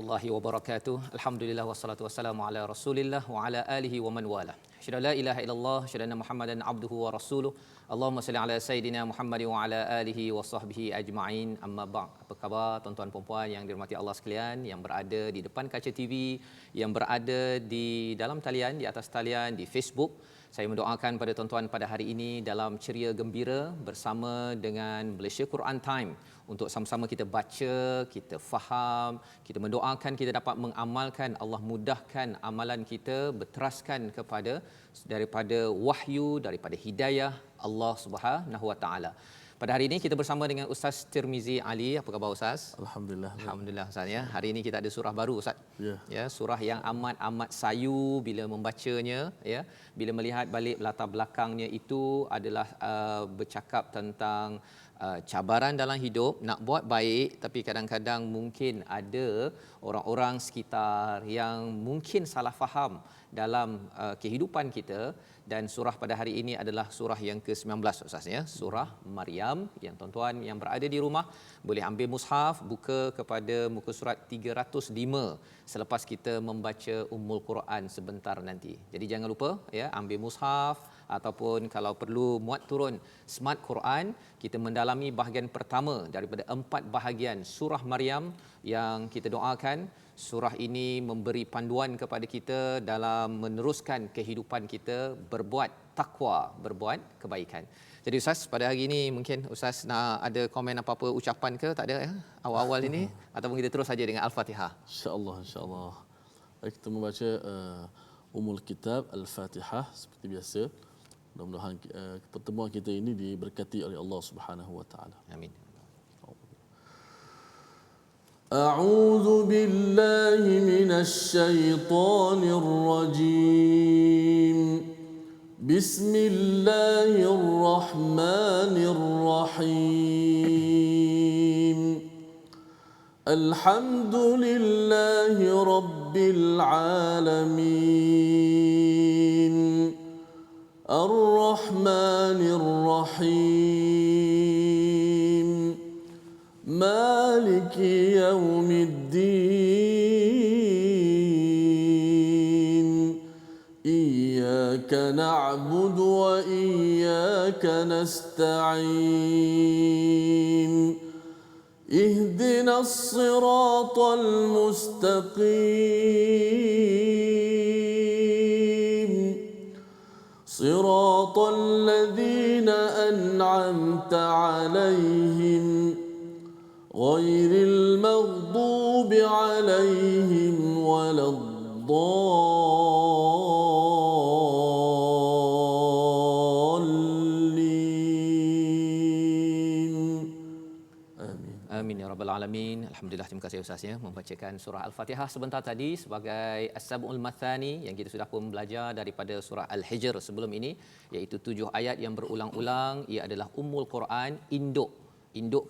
warahmatullahi wabarakatuh. Alhamdulillah wassalatu wassalamu ala Rasulillah wa ala alihi wa man wala. Asyhadu la ilaha illallah, asyhadu anna Muhammadan abduhu wa rasuluh. Allahumma salli ala sayidina Muhammad wa ala alihi wa sahbihi ajma'in. Amma ba'd. Apa khabar tuan-tuan dan puan yang dirahmati Allah sekalian, yang berada di depan kaca TV, yang berada di dalam talian, di atas talian, di Facebook. Saya mendoakan pada tuan-tuan pada hari ini dalam ceria gembira bersama dengan Malaysia Quran Time untuk sama-sama kita baca, kita faham, kita mendoakan kita dapat mengamalkan, Allah mudahkan amalan kita berteraskan kepada daripada wahyu, daripada hidayah Allah Subhanahu Wa Taala. Pada hari ini kita bersama dengan Ustaz Tirmizi Ali. Apa khabar Ustaz? Alhamdulillah. Alhamdulillah Ustaz ya. Hari ini kita ada surah baru Ustaz. Ya, surah yang amat sayu bila membacanya ya. Bila melihat balik latar belakangnya itu adalah bercakap tentang cabaran dalam hidup, nak buat baik tapi kadang-kadang mungkin ada orang-orang sekitar yang mungkin salah faham dalam kehidupan kita. Dan surah pada hari ini adalah surah yang ke-19 Ustaz ya, surah Maryam. Yang tuan-tuan yang berada di rumah boleh ambil mushaf, buka kepada muka surat 305 selepas kita membaca Ummul Quran sebentar nanti. Jadi jangan lupa ya, ambil mushaf ataupun kalau perlu muat turun Smart Quran. Kita mendalami bahagian pertama daripada 4 bahagian surah Maryam yang kita doakan surah ini memberi panduan kepada kita dalam meneruskan kehidupan kita berbuat takwa, berbuat kebaikan. Jadi Ustaz, pada hari ini mungkin Ustaz nak ada komen apa-apa ucapan ke? Tak ada ya? Awal-awal ini ataupun kita terus saja dengan Al-Fatihah. Insya-Allah. Baik, kita membaca Ummul Kitab Al-Fatihah seperti biasa. Mudah-mudahan pertemuan kita ini diberkati oleh Allah Subhanahu Wa Taala. Amin. أعوذ بالله من الشيطان الرجيم بسم الله الرحمن الرحيم الحمد لله رب العالمين الرحمن الرحيم مالك يوم الدين إياك نعبد وإياك نستعين اهدنا الصراط المستقيم صراط الذين أنعمت عليهم غير المغضوب عليهم ولا الضالين آمين. Amin ya rabbal alamin. Alhamdulillah, terima kasih Ustaz ya membacakan surah Al-Fatihah sebentar tadi sebagai As-Sab'ul Mathani yang kita sudah pun belajar daripada surah Al-Hijr sebelum ini, iaitu 7 ayat yang berulang-ulang. Ia adalah Ummul Quran, induk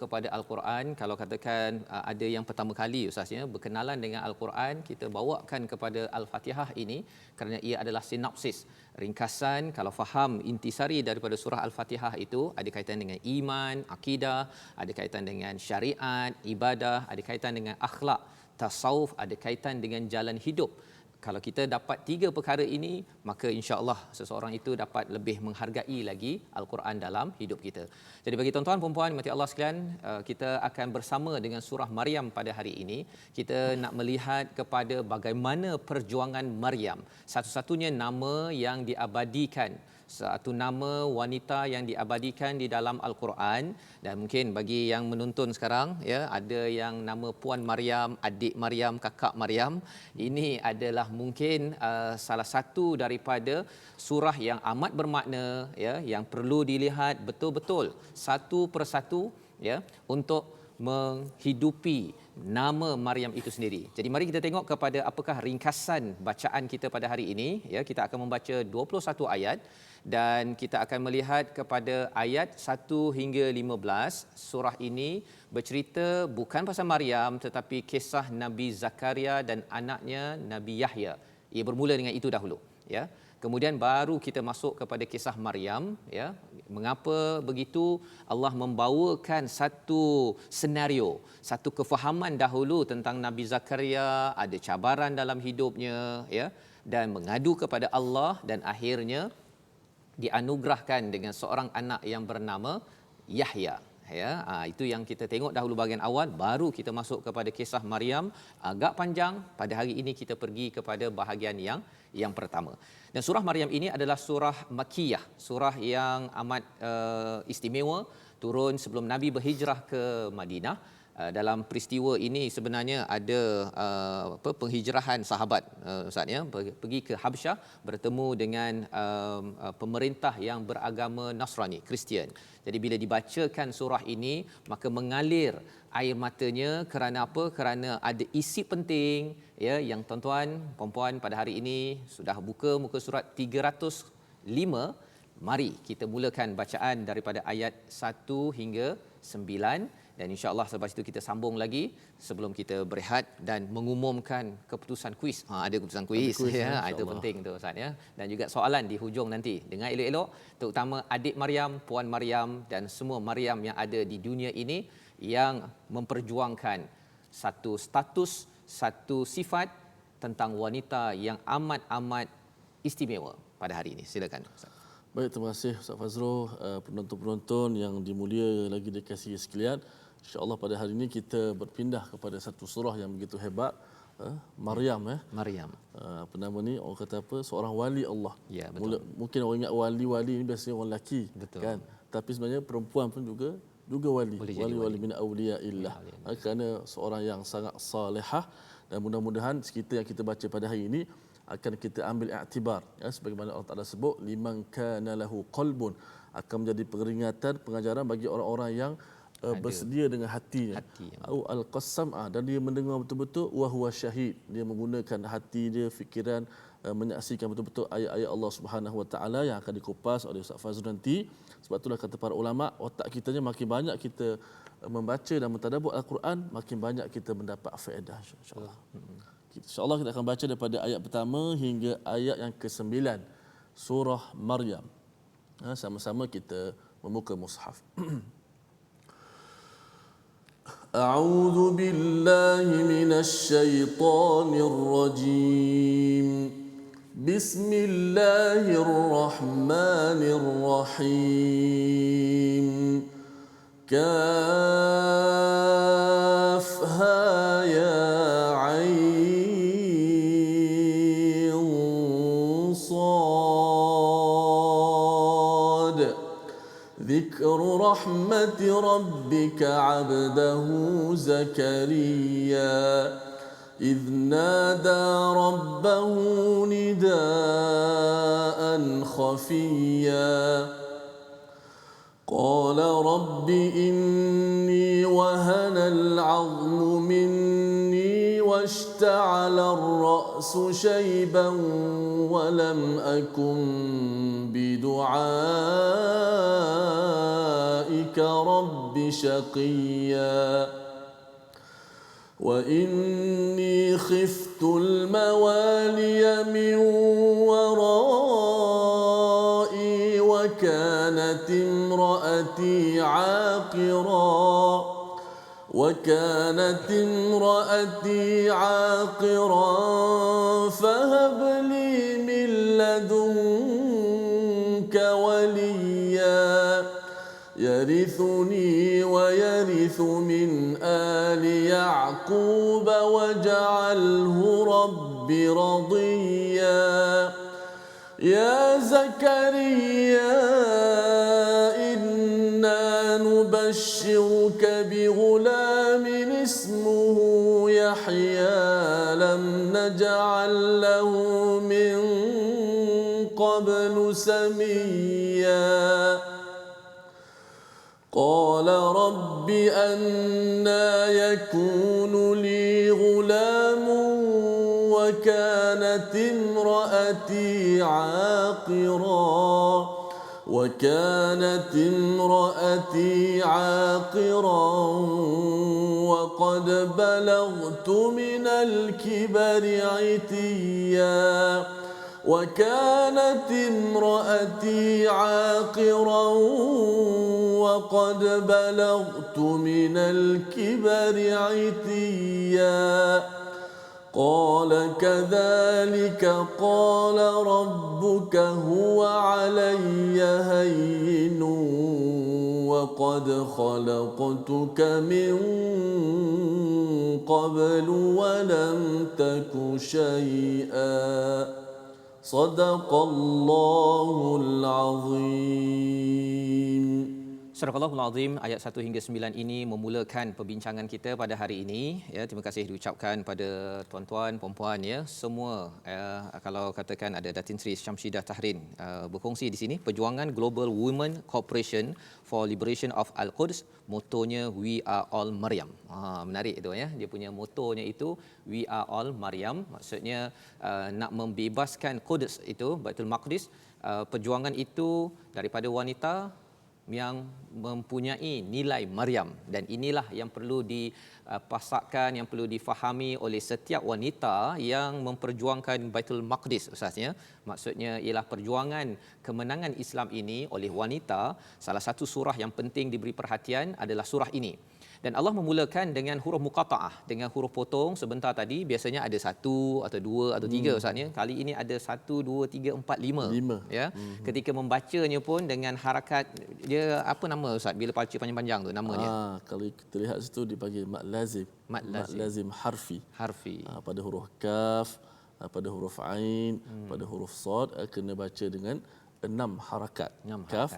kepada Al-Quran. Kalau katakan ada yang pertama kali Ustaz ya berkenalan dengan Al-Quran, kita bawakan kepada Al-Fatihah ini kerana ia adalah sinopsis, ringkasan. Kalau faham intisari daripada surah Al-Fatihah itu ada kaitan dengan iman, akidah, ada kaitan dengan syariat, ibadah, ada kaitan dengan akhlak, tasawuf, ada kaitan dengan jalan hidup. Kalau kita dapat 3 perkara ini, maka insya-Allah seseorang itu dapat lebih menghargai lagi Al-Quran dalam hidup kita. Jadi bagi tuan-tuan dan puan mati Allah sekalian, kita akan bersama dengan surah Maryam pada hari ini. Kita nak melihat kepada bagaimana perjuangan Maryam, satu-satunya nama yang diabadikan, satu nama wanita yang diabadikan di dalam Al-Quran. Dan mungkin bagi yang menonton sekarang ya, ada yang nama Puan Maryam, adik Maryam, kakak Maryam. Ini adalah mungkin salah satu daripada surah yang amat bermakna ya, yang perlu dilihat betul-betul satu persatu ya untuk menghidupi nama Maryam itu sendiri. Jadi mari kita tengok kepada apakah ringkasan bacaan kita pada hari ini ya. Kita akan membaca 21 ayat dan kita akan melihat kepada ayat 1 hingga 15. Surah ini bercerita bukan pasal Maryam tetapi kisah Nabi Zakaria dan anaknya Nabi Yahya. Ia bermula dengan itu dahulu ya. Kemudian baru kita masuk kepada kisah Maryam, ya. Mengapa begitu? Allah membawakan satu senario, satu kefahaman dahulu tentang Nabi Zakaria, ada cabaran dalam hidupnya, ya, dan mengadu kepada Allah dan akhirnya dianugerahkan dengan seorang anak yang bernama Yahya. Ya, itu yang kita tengok dahulu bahagian awal, baru kita masuk kepada kisah Maryam, agak panjang. Pada hari ini kita pergi kepada bahagian yang pertama. Dan surah Maryam ini adalah surah Makkiyah, surah yang amat istimewa, turun sebelum Nabi berhijrah ke Madinah. Dalam peristiwa ini sebenarnya ada penghijrahan sahabat, Ustaz, ya, pergi ke Habsyah bertemu dengan pemerintah yang beragama Nasrani, Kristian. Jadi bila dibacakan surah ini, maka mengalir air matanya. Kerana apa? Kerana ada isi penting, ya, yang tuan-tuan, puan-puan pada hari ini sudah buka muka surat 305. Mari kita mulakan bacaan daripada ayat 1 hingga 9. Dan insya-Allah selepas itu kita sambung lagi sebelum kita berehat dan mengumumkan keputusan kuis. Ada keputusan kuis, ya. Itu penting tu, Ustaz, ya. Dan juga soalan di hujung nanti. Dengar elok-elok, terutama adik Maryam, puan Maryam dan semua Maryam yang ada di dunia ini yang memperjuangkan satu status, satu sifat tentang wanita yang amat-amat istimewa pada hari ini. Silakan, Ustaz. Baik, terima kasih Ustaz Fazrul, penonton-penonton yang dimulia lagi dikasihi sekalian. InsyaAllah pada hari ini kita berpindah kepada satu surah yang begitu hebat, Maryam. Maryam. Apa nama ni? Orang kata apa? Seorang wali Allah. Ya, betul. Mungkin orang ingat wali-wali ni biasanya orang lelaki, kan? Tapi sebenarnya perempuan pun juga wali. Wali min awliyaillah. Kerana seorang yang sangat salihah, dan mudah-mudahan cerita yang kita baca pada hari ini akan kita ambil iktibar, ya, sebagaimana Allah Taala sebut, liman kana lahu qalbun, akan menjadi peringatan, pengajaran bagi orang-orang yang bersedia dengan hatinya. Al-qassam, dan dia mendengar betul-betul, wa huwa syahid, dia menggunakan hati dia, fikiran, menyaksikan betul-betul ayat-ayat Allah Subhanahu Wa Taala yang akan dikupas oleh Ustaz Fazrul nanti. Sebab itulah kata para ulama, otak kitanya makin banyak kita membaca dan mentadabbur Al-Quran, makin banyak kita mendapat faedah, insya-Allah. InsyaAllah kita akan baca daripada ayat pertama hingga ayat yang ke-9 surah Maryam. Sama-sama kita membuka mushaf. A'udzu billahi minasy syaithanir rajim. Bismillahirrahmanirrahim. Kafha ya ذكر رحمة ربك عبده زكريا إذ نادى ربه نداء خفيا قال رب إني وهن العظم مني واشتعل الرأس شيبا ولم أكن بدعائك رب شقيا وإني خفت الموالي من ورائي وكانت امرأتي عاقرا فهب لي من لدنك وليا يرثني ويرث من آل يعقوب واجعله رب رضيا يا زكريا إنا نبشرك بغلام اسمه يحيى لم نجعل له من قبل سميا قال رب أنى يكون لي غلام وكانت امرأتي عاقرا وقد بلغت من الكبر عتيا وكانت امرأتي عاقرا وقد بلغت من الكبر عتيا قال كذلك قال ربك هو علي هين وقد خلقتك من قبل ولم تك شيئا صدق الله العظيم. Surah Al-Azim ayat 1 hingga 9 ini memulakan perbincangan kita pada hari ini ya. Terima kasih diucapkan pada tuan-tuan puan-puan ya semua kalau katakan ada Datin Sri Syamsidah Tahrin berkongsi di sini perjuangan Global Women Cooperation for Liberation of Al-Quds, motonya We Are All Maryam. Menarik itu ya, dia punya motonya itu We Are All Maryam, maksudnya nak membebaskan Quds itu Baitul Maqdis. Perjuangan itu daripada wanita yang mempunyai nilai Maryam, dan inilah yang perlu dipasakkan, yang perlu difahami oleh setiap wanita yang memperjuangkan Baitul Maqdis. Ustaznya maksudnya ialah perjuangan kemenangan Islam ini oleh wanita. Salah satu surah yang penting diberi perhatian adalah surah ini. Dan Allah memulakan dengan huruf muqata'ah, dengan huruf potong. Sebentar tadi biasanya ada 1 atau 2 atau 3 Ustaznya. Kali ini ada 1, 2, 3, 4, 5. Ya. Ketika membacanya pun dengan harakat dia, apa nama Ustaz bila baca panjang-panjang tu namanya? Kalau kita lihat situ dipanggil mad lazim. Mad lazim harfi. Pada huruf kaf, pada huruf ain, pada huruf sad kena baca dengan 6 harakat. Kaf,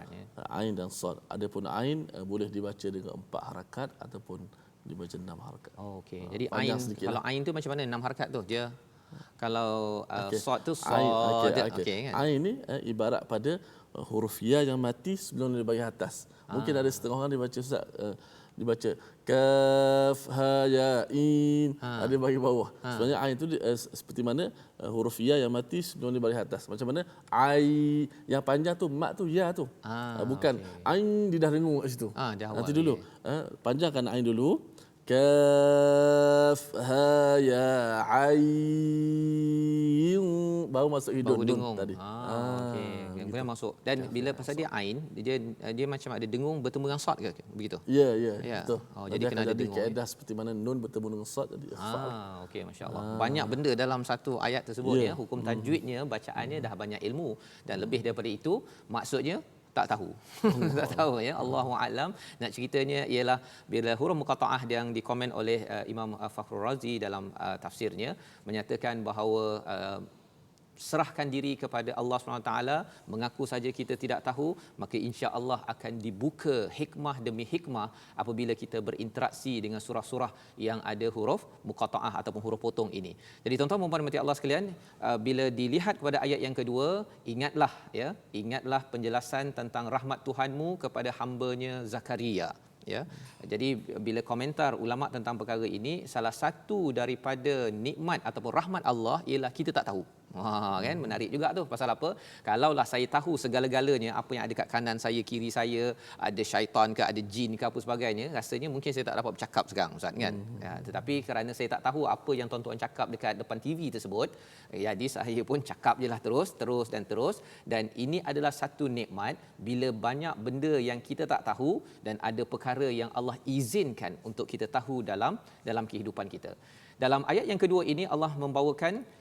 ain dan sad. Adapun ain boleh dibaca dengan 4 harakat ataupun dibaca 6 harakat. Okey. Jadi ain, kalau ain tu macam mana 6 harakat tu? Dia kalau sad tu sad. Okey kan? Ain ni ibarat pada huruf ya yang mati sebelum dia bagi atas. Mungkin ada setengah orang dibaca Ustaz dibaca kaf ha ya in, ada bagi bawah. Sebenarnya ain itu seperti mana huruf ya yang mati sebelum dia bagi atas. Macam mana ai yang panjang tu mat tu ya tu. Bukan ain dia dah dengung kat situ. Nanti dulu panjangkan ain dulu. Kaf ha ya ain baru masuk hidung tadi. Okey. Kemudian masuk. Dan bila pasal dia ain, dia macam ada dengung bertemu dengan sad ke begitu? Ya, betul. Jadi kena ada dengung. Kaedah seperti mana nun bertemu dengan sad jadi ikhfa. Okey, masya-Allah. Banyak benda dalam satu ayat tersebut ya. Hukum tajwidnya, bacaannya dah banyak ilmu, dan lebih daripada itu maksudnya tak tahu. Tak tahu ya. Allahu a'lam. Nak ceritanya ialah bila huruf muqata'ah yang dikomen oleh Imam Fakhrul Razi dalam tafsirnya menyatakan bahawa serahkan diri kepada Allah SWT, mengaku saja kita tidak tahu, maka insya-Allah akan dibuka hikmah demi hikmah apabila kita berinteraksi dengan surah-surah yang ada huruf muqata'ah ataupun huruf potong ini. Jadi tuan-tuan dan puan-puan Allah sekalian, bila dilihat kepada ayat yang kedua, ingatlah penjelasan tentang rahmat Tuhanmu kepada hamba-Nya Zakaria. Ya. Jadi bila komentar ulama tentang perkara ini, salah satu daripada nikmat ataupun rahmat Allah ialah kita tak tahu. Kan menarik juga tu. Pasal apa? Kalaulah saya tahu segala-galanya, apa yang ada kat kanan saya, kiri saya, ada syaitan ke, ada jin ke apa sebagainya, rasanya mungkin saya tak dapat bercakap sekarang Ustaz kan. Tetapi kerana saya tak tahu apa yang tuan-tuan cakap dekat depan TV tersebut, jadi saya pun cakap jelah terus dan ini adalah satu nikmat bila banyak benda yang kita tak tahu dan ada perkara yang Allah izinkan untuk kita tahu dalam kehidupan kita. Dalam ayat yang kedua ini Allah membawakan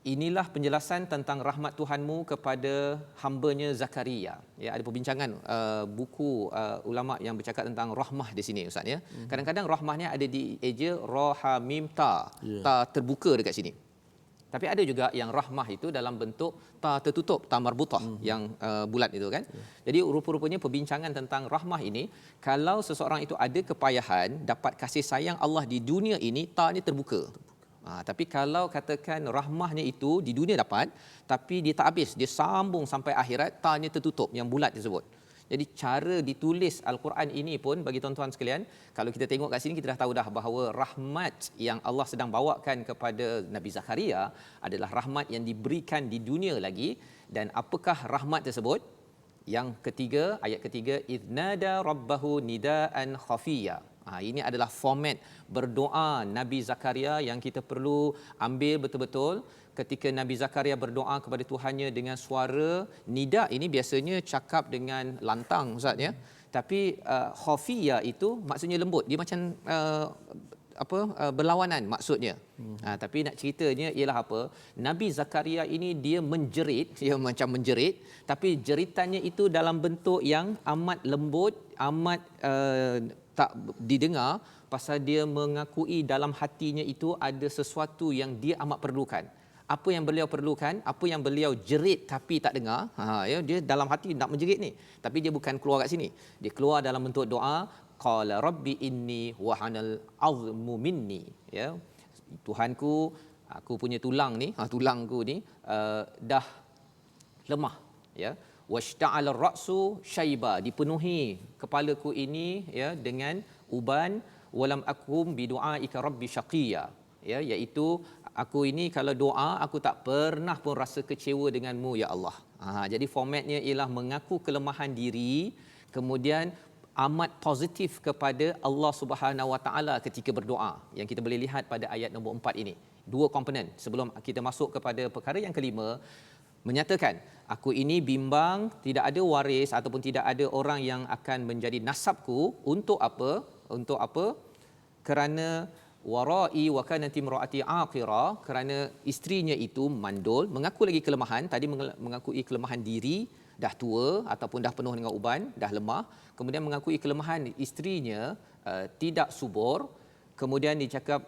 inilah penjelasan tentang rahmat Tuhanmu kepada hamba-Nya Zakaria. Ya, ada perbincangan buku ulama yang bercakap tentang rahmah di sini Ustaz ya. Kadang-kadang rahmahnya ada di eja ra ha mim ta. Ta terbuka dekat sini. Tapi ada juga yang rahmah itu dalam bentuk ta tertutup, ta marbutah yang bulat itu kan. Jadi rupa-rupanya perbincangan tentang rahmah ini, kalau seseorang itu ada kepayahan dapat kasih sayang Allah di dunia ini, ta ni terbuka. Tapi kalau katakan rahmahnya itu di dunia dapat, tapi dia tak habis, dia sambung sampai akhirat, ta-nya tertutup yang bulat tersebut. Jadi cara ditulis Al-Quran ini pun bagi tuan-tuan sekalian, kalau kita tengok kat sini kita dah tahu dah bahawa rahmat yang Allah sedang bawakan kepada Nabi Zakaria adalah rahmat yang diberikan di dunia lagi. Dan apakah rahmat tersebut? Yang ketiga, ayat ketiga, idnada rabbahu nidaan khafiyya. Ini adalah format berdoa Nabi Zakaria yang kita perlu ambil betul-betul. Ketika Nabi Zakaria berdoa kepada Tuhannya dengan suara nida, ini biasanya cakap dengan lantang Ustaz ya. Tapi khafiyah itu maksudnya lembut. Dia macam berlawanan maksudnya. Tapi nak ceritanya ialah apa? Nabi Zakaria ini dia menjerit, dia macam menjerit, tapi jeritannya itu dalam bentuk yang amat lembut, amat tak didengar, pasal dia mengakui dalam hatinya itu ada sesuatu yang dia amat perlukan. Apa yang beliau perlukan, apa yang beliau jerit tapi tak dengar, dia dalam hati nak menjerit ni, tapi dia bukan keluar kat sini. Dia keluar dalam bentuk doa, qala rabbi inni wahanal azmu minni, ya. Tuhanku, aku punya tulang ni, tulangku ni dah lemah, ya. Washta'ala ar-ra'su syaiba, dipenuhi kepalaku ini ya dengan uban, walam akum bidu'aika rabbi syaqiya, ya, iaitu aku ini kalau doa aku tak pernah pun rasa kecewa denganmu ya Allah. Jadi formatnya ialah mengaku kelemahan diri, kemudian amat positif kepada Allah Subhanahu Wa Taala ketika berdoa, yang kita boleh lihat pada ayat nombor 4 ini. Dua komponen. Sebelum kita masuk kepada perkara yang kelima, menyatakan aku ini bimbang, tidak ada waris ataupun tidak ada orang yang akan menjadi nasabku. Untuk apa? Untuk apa? Kerana warai wa kanat imraati aqira, kerana isterinya itu mandul, mengaku lagi kelemahan, tadi mengakui kelemahan diri, dah tua ataupun dah penuh dengan uban, dah lemah, kemudian mengakui kelemahan isterinya tidak subur, kemudian dicakap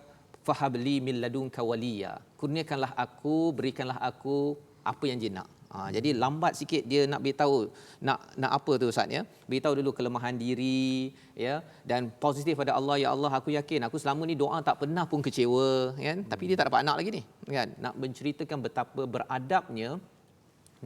fahabli min ladunka waliya, kurniakanlah aku, berikanlah aku apa yang dia nak. Jadi lambat sikit dia nak beritahu nak apa tu Ustaz ya. Beritahu dulu kelemahan diri ya, dan positif pada Allah. Ya Allah, aku yakin aku selama ni doa tak pernah pun kecewa kan. Tapi dia tak dapat anak lagi ni kan. Nak menceritakan betapa beradabnya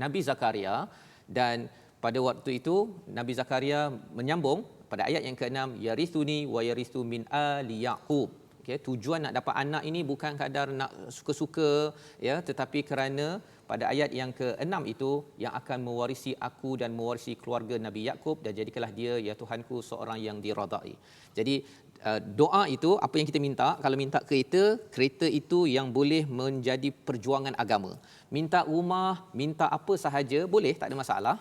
Nabi Zakaria. Dan pada waktu itu Nabi Zakaria menyambung pada ayat yang ke-6, yarithuni wa yarithu min ali Yaqub. Okay, tujuan nak dapat anak ini bukan kadar nak suka-suka ya, tetapi kerana pada ayat yang ke-6 itu yang akan mewarisi aku dan mewarisi keluarga Nabi Yaqub, dan jadikanlah dia ya Tuhanku seorang yang diradai. Jadi doa itu apa yang kita minta. Kalau minta kereta itu yang boleh menjadi perjuangan agama. Minta rumah, minta apa sahaja boleh, tak ada masalah.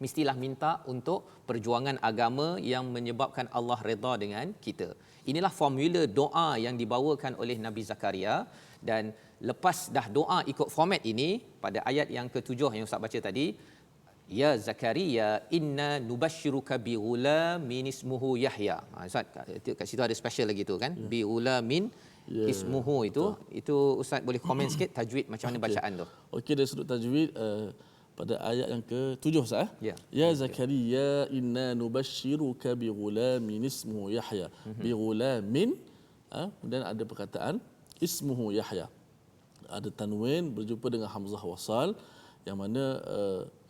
Mestilah minta untuk perjuangan agama yang menyebabkan Allah redha dengan kita. Inilah formula doa yang dibawakan oleh Nabi Zakaria. Dan lepas dah doa ikut format ini, pada ayat yang ke-7 yang Ustaz baca tadi, ya Zakaria inna nubashshiruka bi ghulamin ismuhu Yahya. Ustaz kat situ ada special lagi tu kan, bi ghulamin ismuhu itu. Itu Ustaz boleh komen sikit tajwid macam mana bacaan tu. Okey, dari sudut tajwid pada ayat yang ke-7 Ustaz. Ya Zakaria inna nubashshiruka bi ghulamin ismuhu Yahya. Bi ghulamin, kemudian ada perkataan ismuhu Yahya. Ada tanwin berjumpa dengan hamzah wasal yang mana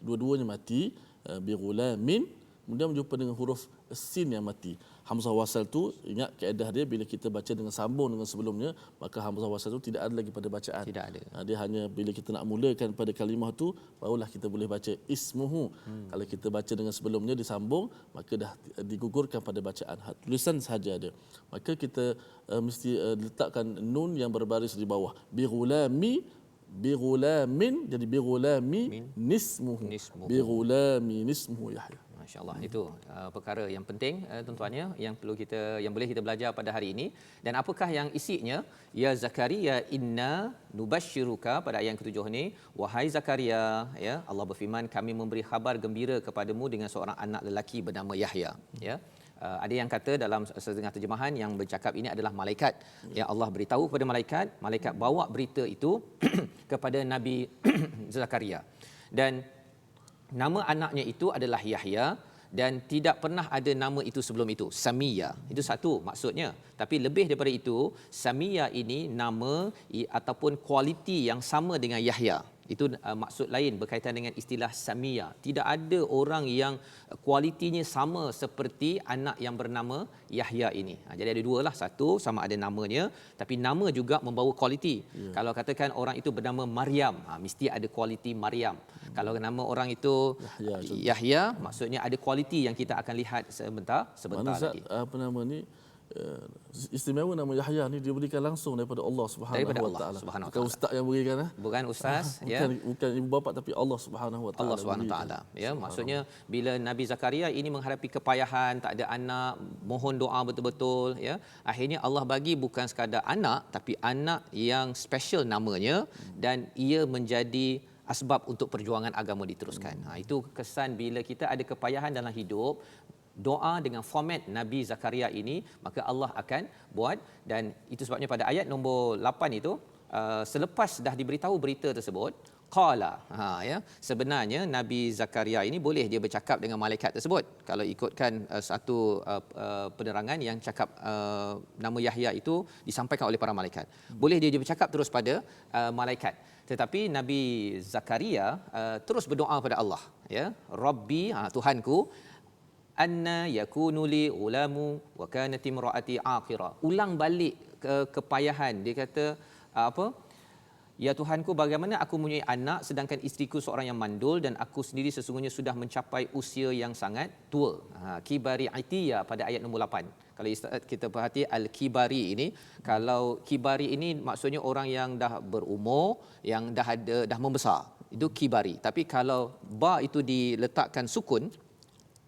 dua-duanya mati, bi ghulamin, kemudian berjumpa dengan huruf sin yang mati. Hamzah wasal tu, ingat kaedah dia, bila kita baca dengan sambung dengan sebelumnya, maka hamzah wasal tu tidak ada lagi pada bacaan. Tidak ada. Dia hanya bila kita nak mulakan pada kalimah tu, barulah kita boleh baca ismuhu. Kalau kita baca dengan sebelumnya disambung, maka dah digugurkan pada bacaan. Tulisan sahaja ada. Maka kita mesti letakkan nun yang berbaris di bawah. Bi ghulamin, jadi bi ghulami nismuhu. Bi ghulami nismuhu Yahya. Masya-Allah, itu perkara yang penting tuan-tuannya yang perlu kita, yang boleh kita belajar pada hari ini. Dan apakah yang isinya? Ya Zakaria inna nubashshiruka, pada ayat yang ke-7 ni, wahai Zakaria ya, Allah berfirman, kami memberi khabar gembira kepadamu dengan seorang anak lelaki bernama Yahya ya. Ada yang kata dalam setengah terjemahan yang bercakap ini adalah malaikat. Ya, Allah beritahu kepada malaikat, malaikat bawa berita itu kepada Nabi Zakaria. Dan nama anaknya itu adalah Yahya, dan tidak pernah ada nama itu sebelum itu, Samia. Itu satu maksudnya. Tapi lebih daripada itu, Samia ini nama ataupun kualiti yang sama dengan Yahya. Itu maksud lain berkaitan dengan istilah Samia. Tidak ada orang yang kualitinya sama seperti anak yang bernama Yahya ini. Jadi ada dua lah. Satu, sama ada namanya, tapi nama juga membawa kualiti. Kalau katakan orang itu bernama Maryam, mesti ada kualiti Maryam. Kalau nama orang itu Yahya, maksudnya ada kualiti yang kita akan lihat sebentar Mana lagi. Apa nama ni? istimewa nama Yahya ni diberikan langsung daripada Allah Daripada Subhanahu wa Allah taala. Subhanahu wa Bukan taala. ustaz yang berikan Bukan ustaz, ya. bukan ibu bapa tapi Allah Subhanahu wa taala. Allah Subhanahu taala, ya. Maksudnya bila Nabi Zakaria ini menghadapi kepayahan, tak ada anak, mohon doa betul-betul, ya. Akhirnya Allah bagi bukan sekadar anak tapi anak yang special namanya, dan ia menjadi asbab untuk perjuangan agama diteruskan. Itu kesan bila kita ada kepayahan dalam hidup, doa dengan format Nabi Zakaria ini, maka Allah akan buat. Dan itu sebabnya pada ayat nombor 8 itu, selepas dah diberitahu berita tersebut, qala, ya, sebenarnya Nabi Zakaria ini boleh dia bercakap dengan malaikat tersebut. Kalau ikutkan satu penerangan yang cakap nama Yahya itu disampaikan oleh para malaikat. Boleh dia bercakap terus pada malaikat. Tetapi Nabi Zakaria terus berdoa pada Allah, ya. Rabbi, Tuhanku, anna yakunu li ulamu wa kanat imraati aqira. Ulang balik kepayahan. Dia kata apa? Ya Tuhanku, bagaimana aku mempunyai anak sedangkan isteriku seorang yang mandul dan aku sendiri sesungguhnya sudah mencapai usia yang sangat tua. Kibari itiya pada ayat nombor 8. Kalau kita perhati al-kibari ini, kalau kibari ini maksudnya orang yang dah berumur, yang dah membesar. Itu kibari. Tapi kalau ba itu diletakkan sukun,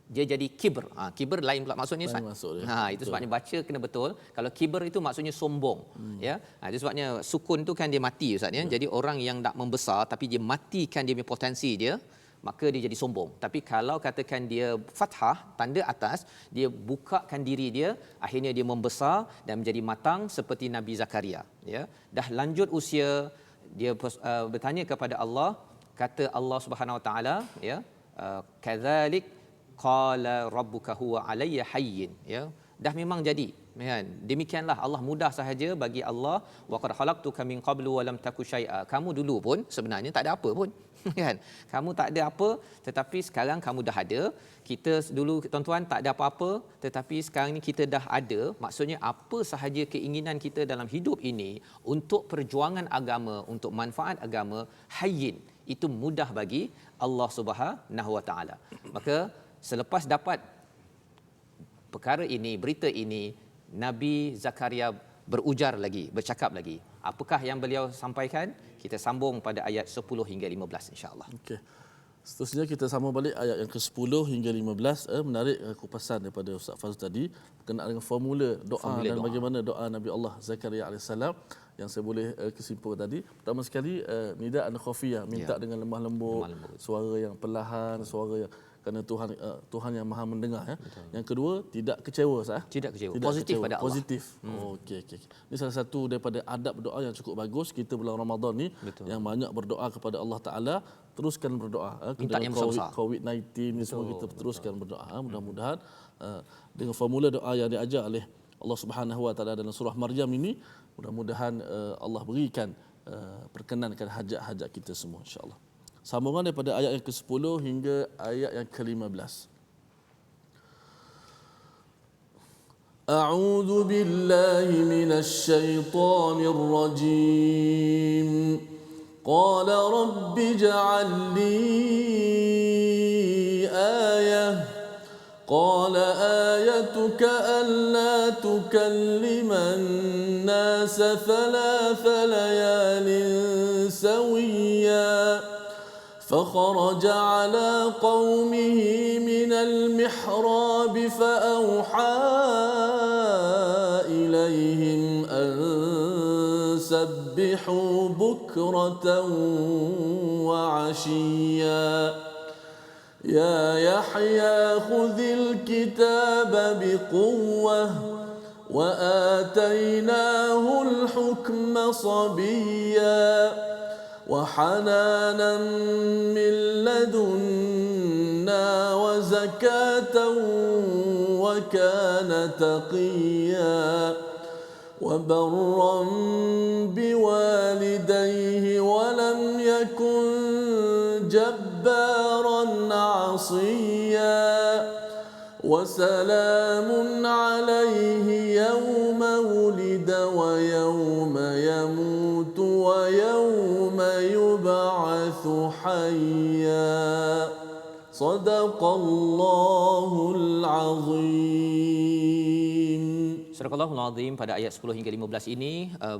dia jadi kibr. Kibr lain pula maksudnya. Itu sebabnya baca kena betul. Kalau kibr itu maksudnya sombong. Ya. Itu sebabnya sukun tu kan dia mati Ustaz, ya. Jadi orang yang nak membesar tapi dia matikan dia punya potensi dia, maka dia jadi sombong. Tapi kalau katakan dia fathah, tanda atas, dia bukakan diri dia, akhirnya dia membesar dan menjadi matang seperti Nabi Zakaria, ya. Dah lanjut usia, dia bertanya kepada Allah, kata Allah Subhanahu Wa Taala, ya, kadzalik qala rabbuka huwa alayya hayyin, ya. Dah memang jadi, kan. Demikianlah Allah mudah sahaja bagi Allah. Wa qad khalaqtuka min qablu wa lam taku syai'a. Kamu dulu pun sebenarnya tak ada apa pun. Kan? Kamu tak ada apa, tetapi sekarang kamu dah ada. Kita dulu tuan-tuan tak ada apa-apa, tetapi sekarang ni kita dah ada. Maksudnya apa sahaja keinginan kita dalam hidup ini untuk perjuangan agama, untuk manfaat agama, hayyin, itu mudah bagi Allah Subhanahu Wa Taala. Maka selepas dapat perkara ini, berita ini, Nabi Zakaria berujar lagi, bercakap lagi. Apakah yang beliau sampaikan? Kita sambung pada ayat 10 hingga 15 insya-Allah. Okey. Seterusnya kita sambung balik ayat yang ke-10 hingga 15, menarik kupasan daripada Ustaz Fazl tadi berkenaan dengan formula doa dan bagaimana doa Nabi Allah Zakaria alaihissalam yang saya boleh kesimpulkan tadi. Pertama sekali nidaan khafiyah, minta dengan lemah lembut, suara yang perlahan, suara yang kerana Tuhan yang Maha mendengar, ya. Yang kedua, tidak kecewa, sah. Tidak kecewa. Positif pada Allah. Positif. Okey. Ini salah satu daripada adab berdoa yang cukup bagus. Kita bulan Ramadan ni yang banyak berdoa kepada Allah Taala, teruskan berdoa. Minta yang besar-besar. COVID-19 ni semua kita teruskan berdoa. Mudah-mudahan dengan formula doa yang diajar oleh Allah Subhanahu Wa Taala dalam surah Maryam ini, mudah-mudahan Allah berikan perkenankan hajat-hajat kita semua, insya-Allah. Sambungan daripada ayat yang ke-10 hingga ayat yang ke-15. A'udzu billahi minasy syaithanir rajim. Qala rabbi ij'al li ayah. Qala ayatuka alla tukalliman nasa thalatha layalin sawiyya. فخرج على قومه من المحراب فأوحى إليهم أن سبحوا بكرة وعشيا يا يحيى خذ الكتاب بقوة وآتيناه الحكم صبيا وحنانا من لدنا وزكاة وكان تقيا وبرا بوالديه ولم يكن جبارا عصيا وسلام عليه يوم ولد ويوم يموت ويوم يبعث حيا صدق الله العظيم. Surah Surahul Azim pada ayat 10 hingga 15 ini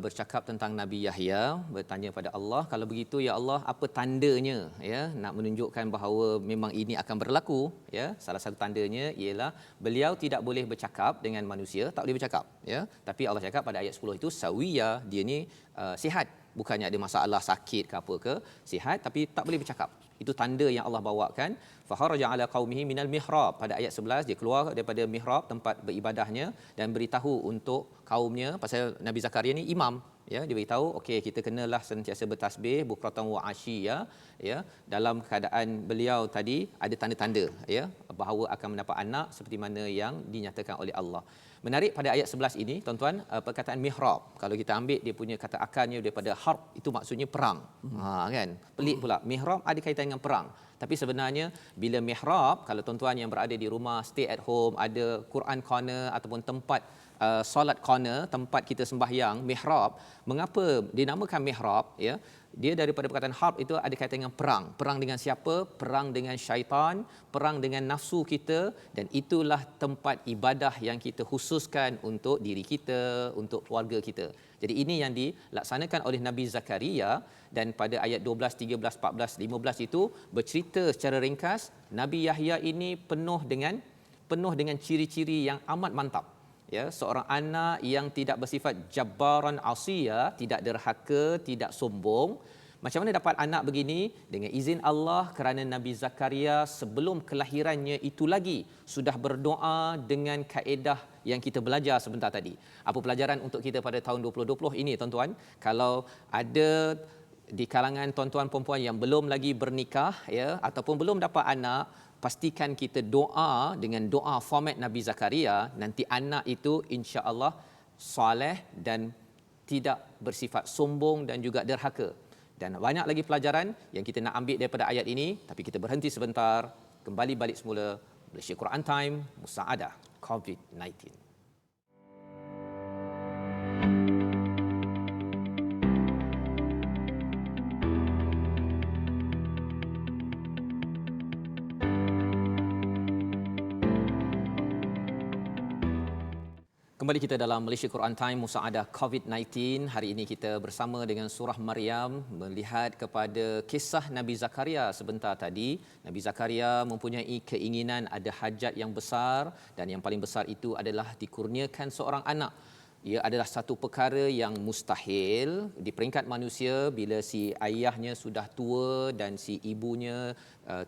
bercakap tentang Nabi Yahya bertanya pada Allah, kalau begitu ya Allah, apa tandanya ya nak menunjukkan bahawa memang ini akan berlaku ya. Salah satu tandanya ialah beliau tidak boleh bercakap dengan manusia, tak boleh bercakap ya. Tapi Allah cakap pada ayat 10 itu sawiya, dia ni sihat, bukannya ada masalah sakit ke apa ke, sihat tapi tak boleh bercakap. Itu tanda yang Allah bawakan. Faharaja ala qaumihi minal mihrab, pada ayat 11 dia keluar daripada mihrab tempat beribadahnya dan beritahu untuk kaumnya, pasal Nabi Zakaria ni imam ya, dia beritahu okey kita kenalah sentiasa bertasbih bukratan wa asyiya ya. Dalam keadaan beliau tadi ada tanda-tanda ya bahawa akan mendapat anak seperti mana yang dinyatakan oleh Allah. Menarik pada ayat 11 ini tuan-tuan, perkataan mihrab, kalau kita ambil dia punya kata akarnya daripada harb, itu maksudnya perang. Kan pelik pula, mihrab ada kaitan dengan perang. Tapi sebenarnya bila mihrab, kalau tuan-tuan yang berada di rumah stay at home, ada Quran corner ataupun tempat solat corner, tempat kita sembahyang, mihrab, mengapa dinamakan mihrab ya? Dia daripada perkataan harb itu ada kaitan dengan perang. Perang dengan siapa? Perang dengan syaitan, perang dengan nafsu kita, dan itulah tempat ibadah yang kita khususkan untuk diri kita, untuk keluarga kita. Jadi ini yang dilaksanakan oleh Nabi Zakaria, dan pada ayat 12, 13, 14, 15 itu bercerita secara ringkas Nabi Yahya ini penuh dengan ciri-ciri yang amat mantap. Ya, seorang anak yang tidak bersifat jabbaran asiya, tidak derhaka, tidak sombong. Macam mana dapat anak begini? Dengan izin Allah, kerana Nabi Zakaria sebelum kelahirannya itu lagi sudah berdoa dengan kaedah yang kita belajar sebentar tadi. Apa pelajaran untuk kita pada tahun 2020 ini tuan-tuan? Kalau ada di kalangan tuan-tuan perempuan yang belum lagi bernikah ya, ataupun belum dapat anak, pastikan kita doa dengan doa format Nabi Zakaria, nanti anak itu insya-Allah soleh dan tidak bersifat sombong dan juga derhaka. Dan banyak lagi pelajaran yang kita nak ambil daripada ayat ini, tapi kita berhenti sebentar, kembali balik semula Malaysia Quran Time Musaadah COVID-19. Kembali kita dalam Malaysia Quran Time Musaadah COVID-19. Hari ini kita bersama dengan surah Maryam, melihat kepada kisah Nabi Zakaria sebentar tadi. Nabi Zakaria mempunyai keinginan, ada hajat yang besar, dan yang paling besar itu adalah dikurniakan seorang anak. Ia adalah satu perkara yang mustahil di peringkat manusia bila si ayahnya sudah tua dan si ibunya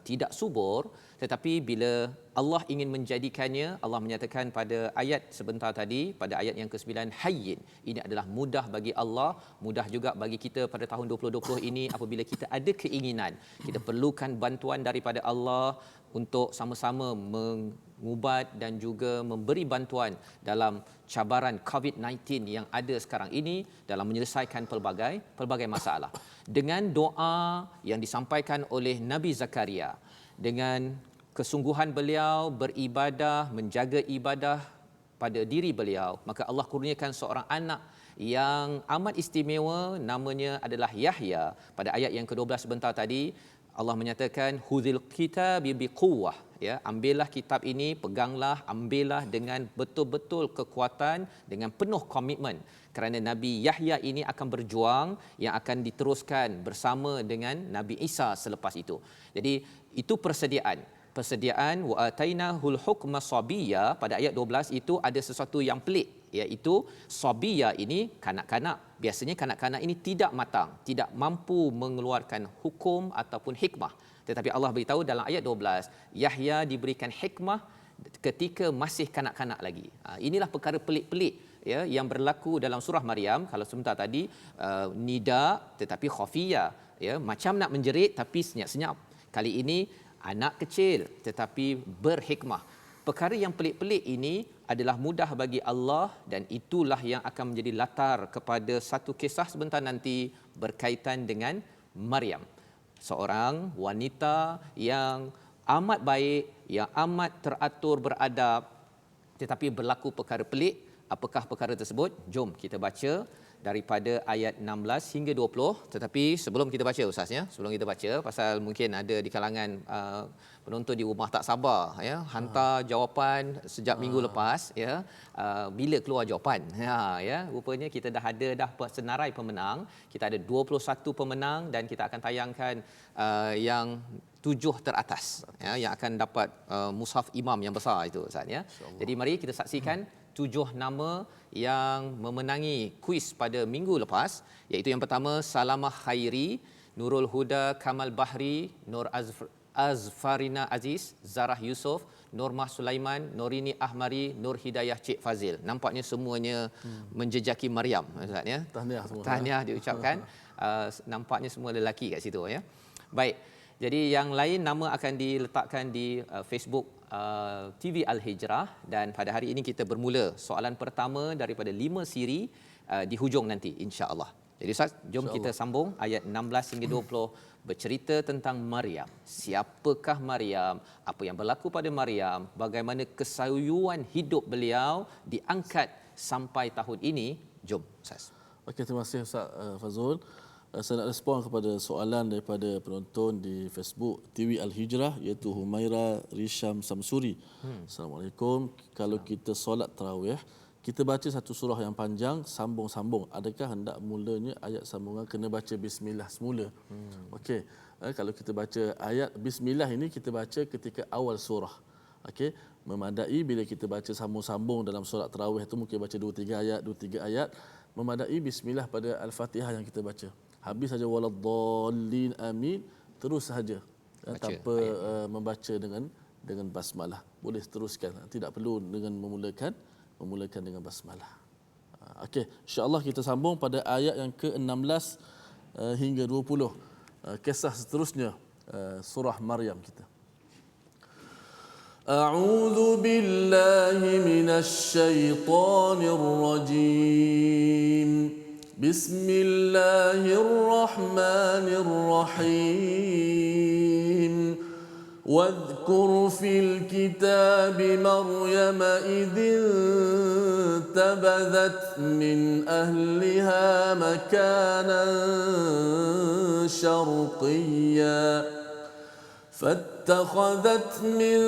tidak subur. Tetapi bila Allah ingin menjadikannya, Allah menyatakan pada ayat sebentar tadi, pada ayat yang ke-9, hayyin. Ini adalah mudah bagi Allah, mudah juga bagi kita pada tahun 2020 ini apabila kita ada keinginan. Kita perlukan bantuan daripada Allah untuk sama-sama mengubat dan juga memberi bantuan dalam cabaran COVID-19 yang ada sekarang ini dalam menyelesaikan pelbagai masalah. Dengan doa yang disampaikan oleh Nabi Zakaria, dengan kesungguhan beliau beribadah, menjaga ibadah pada diri beliau, maka Allah kurniakan seorang anak yang amat istimewa, namanya adalah Yahya. Pada ayat yang ke-12 sebentar tadi, Allah menyatakan huzil kitabi biquwwah, ya, ambillah kitab ini, peganglah, ambillah dengan betul-betul kekuatan, dengan penuh komitmen, kerana Nabi Yahya ini akan berjuang yang akan diteruskan bersama dengan Nabi Isa selepas itu. Jadi itu persediaan wa atainahul hukma sabiyya. Pada ayat 12 itu ada sesuatu yang pelik, iaitu sabiyya ini kanak-kanak. Biasanya kanak-kanak ini tidak matang, tidak mampu mengeluarkan hukum ataupun hikmah. Tetapi Allah beritahu dalam ayat 12, Yahya diberikan hikmah ketika masih kanak-kanak lagi. Inilah perkara pelik-pelik ya yang berlaku dalam surah Maryam. Kalau sebentar tadi nida tetapi khafiyya, ya, macam nak menjerit tapi senyap-senyap. Kali ini anak kecil tetapi berhikmah. Perkara yang pelik-pelik ini adalah mudah bagi Allah, dan itulah yang akan menjadi latar kepada satu kisah sebentar nanti berkaitan dengan Maryam, seorang wanita yang amat baik, yang amat teratur beradab, tetapi berlaku perkara pelik. Apakah perkara tersebut? Jom kita baca daripada ayat 16 hingga 20. Tetapi sebelum kita baca Ustaz ya, sebelum kita baca, pasal mungkin ada di kalangan penonton di rumah tak sabar ya, hantar jawapan sejak minggu lepas ya, bila keluar jawapan. Ya, rupanya kita dah ada senarai pemenang. Kita ada 21 pemenang dan kita akan tayangkan yang 7 teratas ya, yang akan dapat mushaf imam yang besar itu Ustaz ya. Jadi mari kita saksikan 7 nama yang memenangi kuis pada minggu lepas, iaitu yang pertama Salamah Khairi, Nurul Huda Kamal Bahri, Nur Azfarina Aziz, Zarah Yusof, Normah Sulaiman, Norini Ahmari, Nur Hidayah Cik Fazil. Nampaknya semuanya menjejaki Maryam Ustaz ya. Tahniah semua. Tahniah diucapkan. Nampaknya semua lelaki kat situ ya. Baik. Jadi yang lain nama akan diletakkan di Facebook TV Al-Hijrah, dan pada hari ini kita bermula soalan pertama daripada 5 siri di hujung nanti insya-Allah. Jadi Ustaz, jom kita sambung ayat 16 hingga 20 bercerita tentang Maryam. Siapakah Maryam? Apa yang berlaku pada Maryam? Bagaimana kesayuan hidup beliau diangkat sampai tahun ini? Jom Ustaz. Okey, terima kasih Ustaz Fazul. Saya nak respon kepada soalan daripada penonton di Facebook TV Al-Hijrah, iaitu Humaira Risham Samsuri. Assalamualaikum. Kalau kita solat tarawih, kita baca satu surah yang panjang sambung-sambung, adakah hendak mulanya ayat sambungan kena baca bismillah semula? Okey, kalau kita baca ayat bismillah ini kita baca ketika awal surah. Okey, memadai bila kita baca sambung-sambung dalam solat tarawih itu mungkin baca 2-3 ayat, 2-3 ayat, memadai bismillah pada Al-Fatihah yang kita baca. Habis saja waladdallin amin, terus saja tanpa membaca dengan basmalah. Boleh teruskan, tidak perlu dengan memulakan dengan basmalah. Okey, insya-Allah kita sambung pada ayat yang ke-16 hingga 20. Kisah seterusnya surah Maryam kita. A'udzu billahi minasy syaithanir rajim. Bismillahirrahmanirrahim. واذكر في الكتاب مريم إذ انتبذت من أهلها مكانا شرقيا فاتخذت من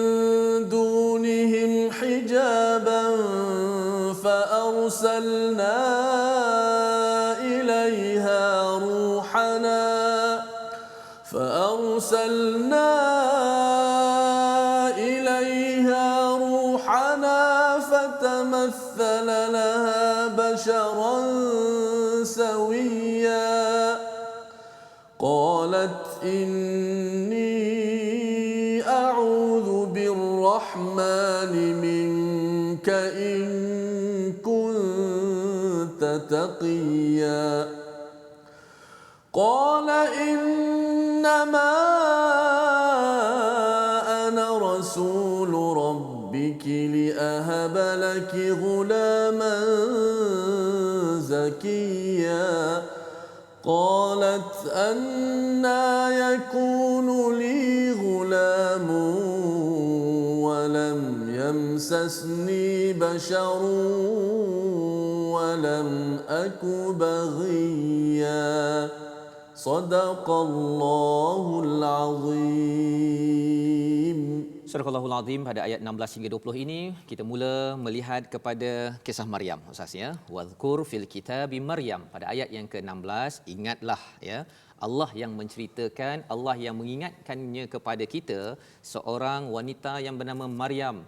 دونهم حجابا فأرسلنا إليها روحنا فتمثل لها بشرا سويا قالت إني أعوذ بالرحمن منك إن كنت تقيا قال إنما أنا رسول ربك لأهب لك غلاما زكيا قالت أنى يكون لي غلام ولم يمسسني بشر ولم أك بغيا Sadaqallahul Azim. Surahul Azim pada ayat 16 hingga 20 ini kita mula melihat kepada kisah Maryam Ustaz ya. Wadhkur fil kitabi Maryam, pada ayat yang ke-16 ingatlah ya, Allah yang menceritakan, Allah yang mengingatkannya kepada kita seorang wanita yang bernama Maryam.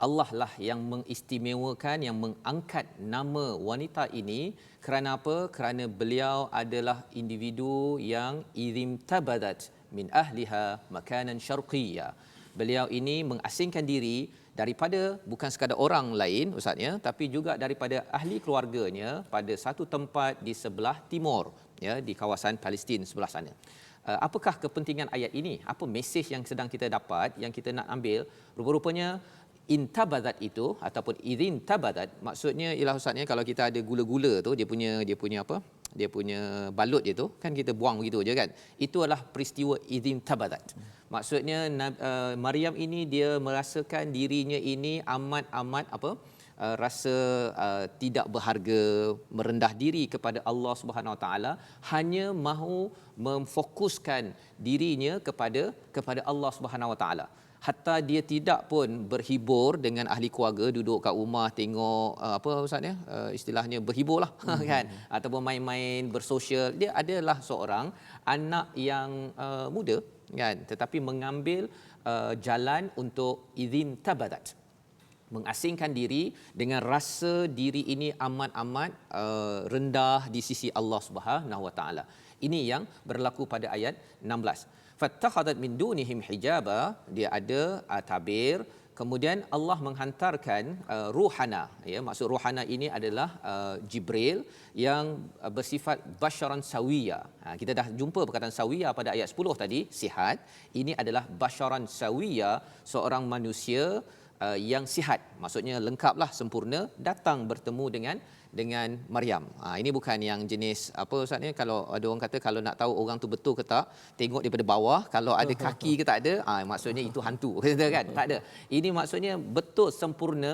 Allah lah yang mengistimewakan, yang mengangkat nama wanita ini. Kerana apa? Kerana beliau adalah individu yang idzim tabadat min ahliha makanan syarqiyya. Beliau ini mengasingkan diri daripada bukan sekadar orang lain Ustaz ya, tapi juga daripada ahli keluarganya pada satu tempat di sebelah timur ya, di kawasan Palestin sebelah sana. Apakah kepentingan ayat ini? Apa mesej yang sedang kita dapat, yang kita nak ambil? Rupa-rupanya intabadat itu ataupun idzin tabadat, maksudnya ialah Ustaz ya, kalau kita ada gula-gula tu dia punya apa? Dia punya balut dia tu kan kita buang begitu je kan. Itu adalah peristiwa idzin tabadat. Maksudnya Maryam ini dia merasakan dirinya ini amat rasa tidak berharga, merendah diri kepada Allah Subhanahu Wa Taala, hanya mahu memfokuskan dirinya kepada Allah Subhanahu Wa Taala. Hatta dia tidak pun berhibur dengan ahli keluarga, duduk kat rumah tengok apa ustaz ya, istilahnya berhiburlah kan, ataupun main-main bersosial. Dia adalah seorang anak yang muda kan, tetapi mengambil jalan untuk idzin tabadat, mengasingkan diri dengan rasa diri ini amat-amat rendah di sisi Allah Subhanahu Wa Taala. Ini yang berlaku pada ayat 16. Fattakhadat min dunihim hijaba, dia ada tabir, kemudian Allah menghantarkan ruhana, ya, maksud ruhana ini adalah Jibril yang bersifat basyaran sawiya. Kita dah jumpa perkataan sawiya pada ayat 10 tadi, sihat. Ini adalah basyaran sawiya, seorang manusia yang sihat, maksudnya lengkaplah, sempurna, datang bertemu dengan Maryam. Ini bukan yang jenis apa ustaz ni, kalau ada orang kata kalau nak tahu orang tu betul ke tak, tengok daripada bawah, kalau ada kaki ke tak ada, maksudnya itu hantu kata kan. Tak ada. Ini maksudnya betul sempurna,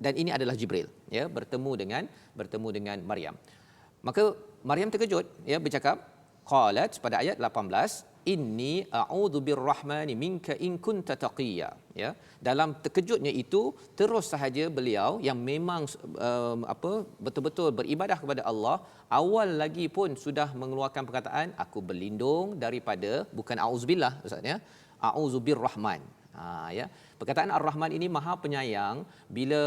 dan ini adalah Jibril, ya, bertemu dengan Maryam. Maka Maryam terkejut, ya, bercakap qalat pada ayat 18, inni a'udzu birrahmani minka in kunta taqiyya, ya. Dalam terkejutnya itu, terus sahaja beliau yang memang betul-betul beribadah kepada Allah, awal lagi pun sudah mengeluarkan perkataan aku berlindung daripada, bukan auzubillah ustaz ya, a'udzu birrahman. Ya, perkataan ar-rahman ini maha penyayang. Bila